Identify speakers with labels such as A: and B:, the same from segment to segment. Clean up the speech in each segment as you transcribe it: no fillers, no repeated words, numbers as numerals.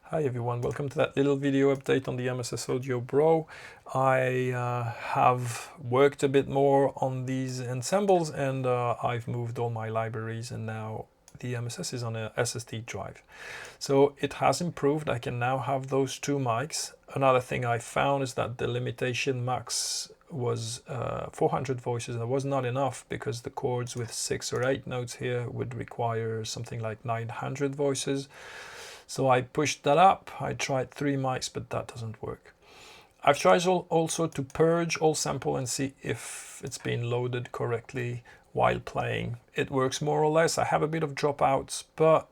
A: Hi everyone, welcome to that little video update on the MSS Audio Bro. I have worked a bit more on these ensembles and I've moved all my libraries and now the MSS is on a SSD drive. So it has improved. I can now have those two mics. Another thing I found is that the limitation max was 400 voices. That was not enough because the chords with 6 or 8 notes here would require something like 900 voices. So I pushed that up. I tried 3 mics, but that doesn't work. I've tried also to purge all sample and see if it's been loaded correctly while playing. It works more or less. I have a bit of dropouts, but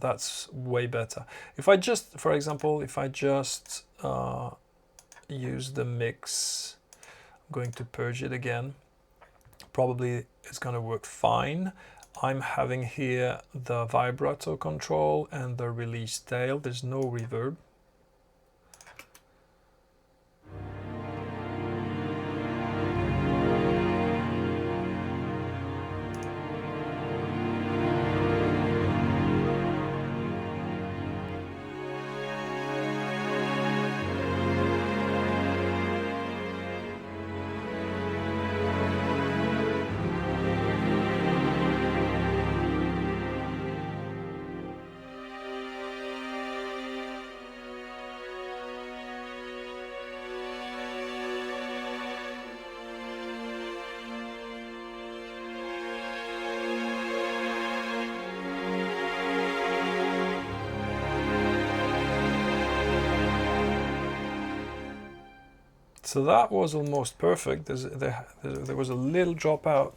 A: that's way better. If I just, for example, if I just use the mix, I'm going to purge it again. Probably it's going to work fine. I'm having here the vibrato control and the release tail. There's no reverb. So that was almost perfect. There was a little dropout,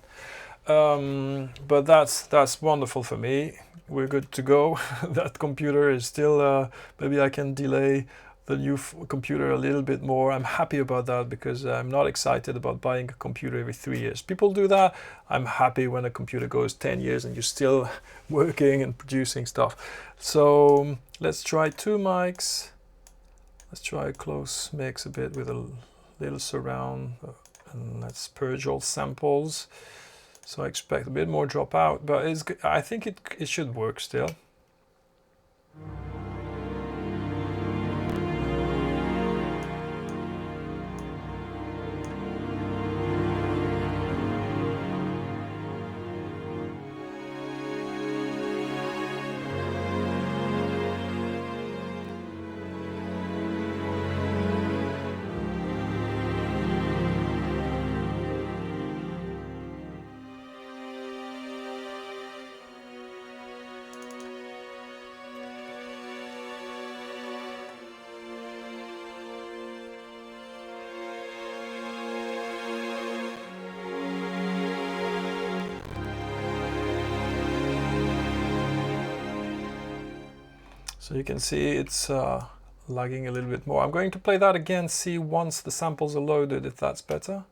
A: but that's wonderful for me. We're good to go. That computer is still, maybe I can delay the new computer a little bit more. I'm happy about that because I'm not excited about buying a computer every 3 years. People do that. I'm happy when a computer goes 10 years and you're still working and producing stuff. So let's try 2 mics. Let's try a close mix a bit with a little surround, and let's purge all samples. So I expect a bit more dropout, but I think it should work still. So you can see it's lagging a little bit more. I'm going to play that again, see once the samples are loaded if that's better.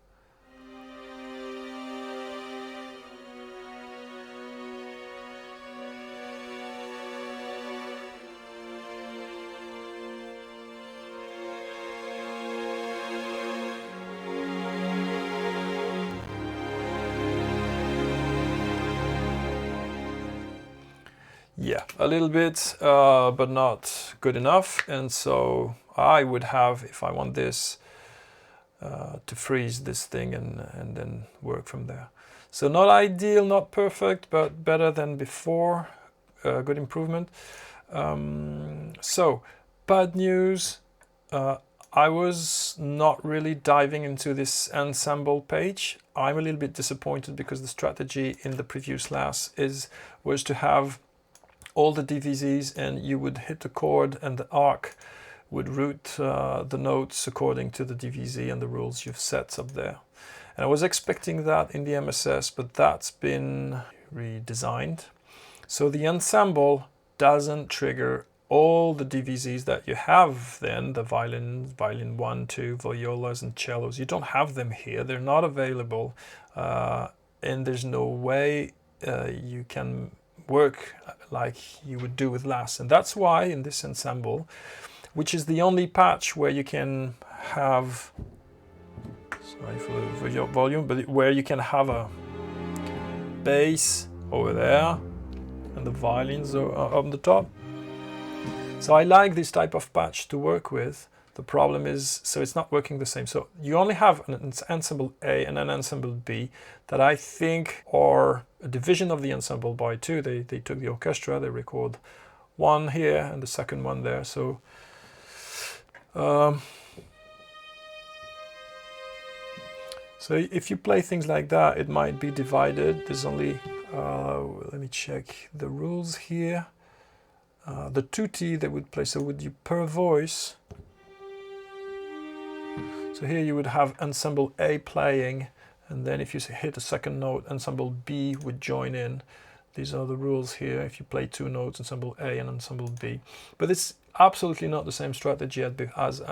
A: Yeah, a little bit, but not good enough. And so I would have, if I want this, to freeze this thing and then work from there. So not ideal, not perfect, but better than before. Good improvement. So bad news. I was not really diving into this ensemble page. I'm a little bit disappointed because the strategy in the previous class was to have all the DVZs and you would hit the chord and the arc would route the notes according to the DVZ and the rules you've set up there. And I was expecting that in the MSS, but that's been redesigned. So the ensemble doesn't trigger all the DVZs that you have then, the violins, violin 1, 2, violas and cellos. You don't have them here, they're not available, and there's no way you can work like you would do with LAS. And that's why in this ensemble, which is the only patch where you can have, sorry for your volume, but where you can have a bass over there and the violins are on the top. So I like this type of patch to work with. The problem is, so it's not working the same. So you only have an ensemble A and an ensemble B that I think are a division of the ensemble by two. They took the orchestra, they record one here and the second one there. So so if you play things like that, it might be divided. There's only, let me check the rules here. The tutti they would play, so would you per voice. So here you would have ensemble A playing, and then if you hit a second note, ensemble B would join in. These are the rules here. If you play two notes, ensemble A and ensemble B. But it's absolutely not the same strategy as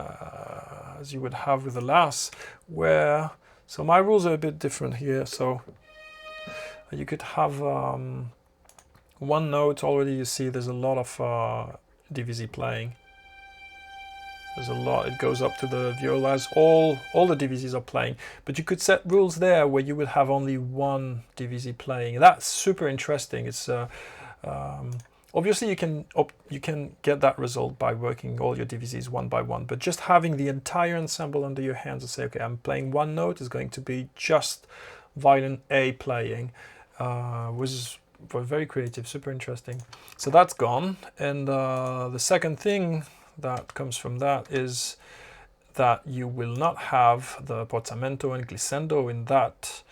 A: you would have with the Las, where, so my rules are a bit different here. So you could have one note already. You see there's a lot of DVZ playing. There's a lot, it goes up to the violas, all the DVZs are playing, but you could set rules there where you would have only one DVZ playing. That's super interesting. It's obviously you can get that result by working all your DVZs one by one, but just having the entire ensemble under your hands and say, okay, I'm playing one note is going to be just violin A playing, was very creative, super interesting. So that's gone, and the second thing that comes from that is that you will not have the Potamento and Glycendo in that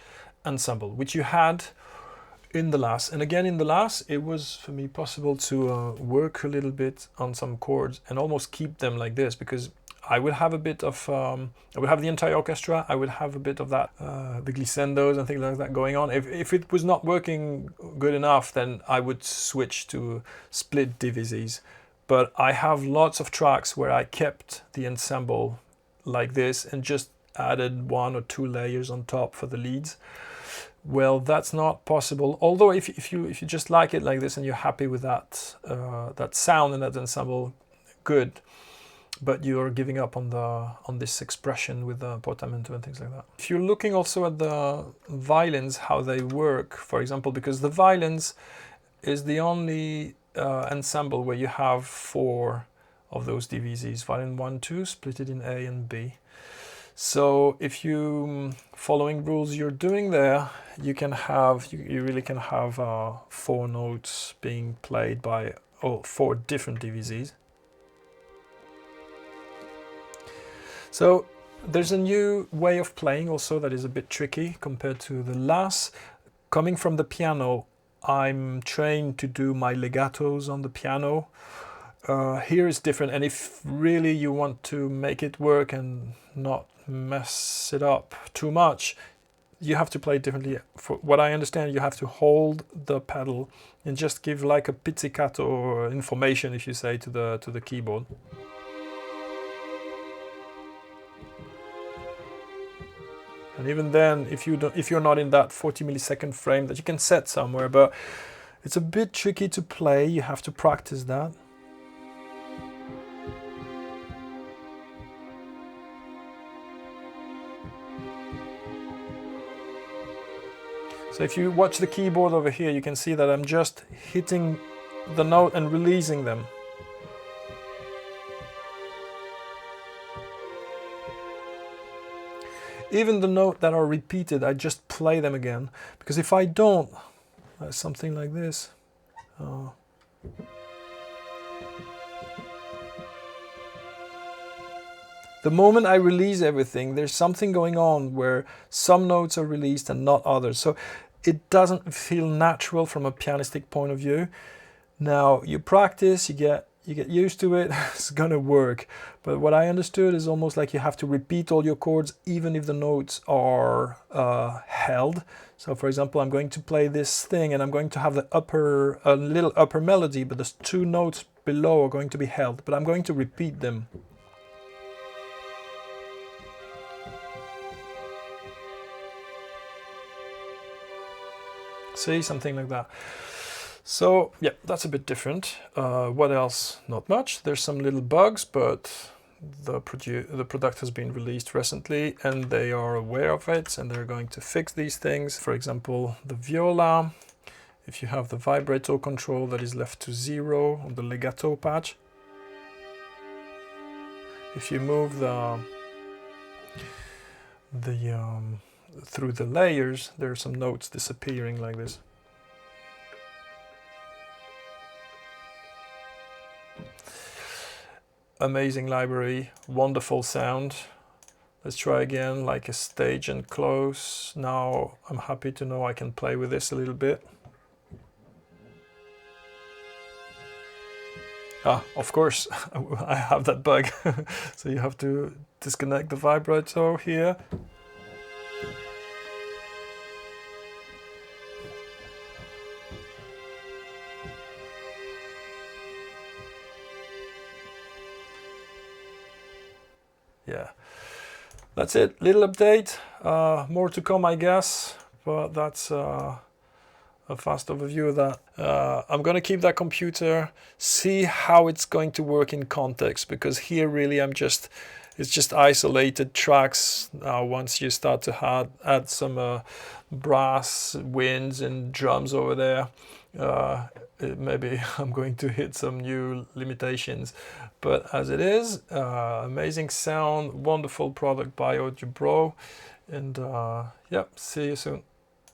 A: ensemble, which you had in the Las. And again, in the Las, it was for me possible to work a little bit on some chords and almost keep them like this, because I would have a bit of, I would have the entire orchestra, I would have a bit of that, the glissendos and things like that going on. If it was not working good enough, then I would switch to split DVZs. But I have lots of tracks where I kept the ensemble like this and just added one or two layers on top for the leads. Well, that's not possible. Although if you just like it like this and you're happy with that that sound and that ensemble, good. But you're giving up on this expression with the portamento and things like that. If you're looking also at the violins, how they work, for example, because the violins is the only ensemble where you have four of those DVZs, violin 1, 2, split it in A and B. So if you following rules you're doing there, you can have, you really can have four notes being played by four different DVZs. So there's a new way of playing also that is a bit tricky compared to the Las. Coming from the piano, I'm trained to do my legatos on the piano. Here it's different, and if really you want to make it work and not mess it up too much, you have to play it differently. For what I understand, you have to hold the pedal and just give like a pizzicato information, if you say, to the keyboard. And even then, if you're not in that 40 millisecond frame that you can set somewhere, but it's a bit tricky to play. You have to practice that. So if you watch the keyboard over here, you can see that I'm just hitting the note and releasing them. Even the notes that are repeated, I just play them again. Because if I don't, something like this. The moment I release everything, there's something going on where some notes are released and not others. So it doesn't feel natural from a pianistic point of view. Now you practice, you get used to it, it's gonna work. But what I understood is almost like you have to repeat all your chords even if the notes are held. So for example, I'm going to play this thing and I'm going to have a little upper melody, but the two notes below are going to be held, but I'm going to repeat them. See, something like that. So yeah, that's a bit different. What else? Not much. There's some little bugs, but the product has been released recently and they are aware of it and they're going to fix these things. For example, the viola, if you have the vibrato control that is left to 0 on the legato patch, if you move through the layers, there are some notes disappearing like this. Amazing library, wonderful sound. Let's try again, like a stage and close. Now I'm happy to know I can play with this a little bit. Ah, of course, I have that bug. So you have to disconnect the vibrato here. Yeah, that's it. Little update. More to come, I guess, but that's a fast overview of that. I'm going to keep that computer, see how it's going to work in context, because here really it's just isolated tracks. Once you start to add some brass, winds and drums over there, maybe I'm going to hit some new limitations. But as it is, amazing sound, wonderful product by Audio Bro, and yeah, see you soon.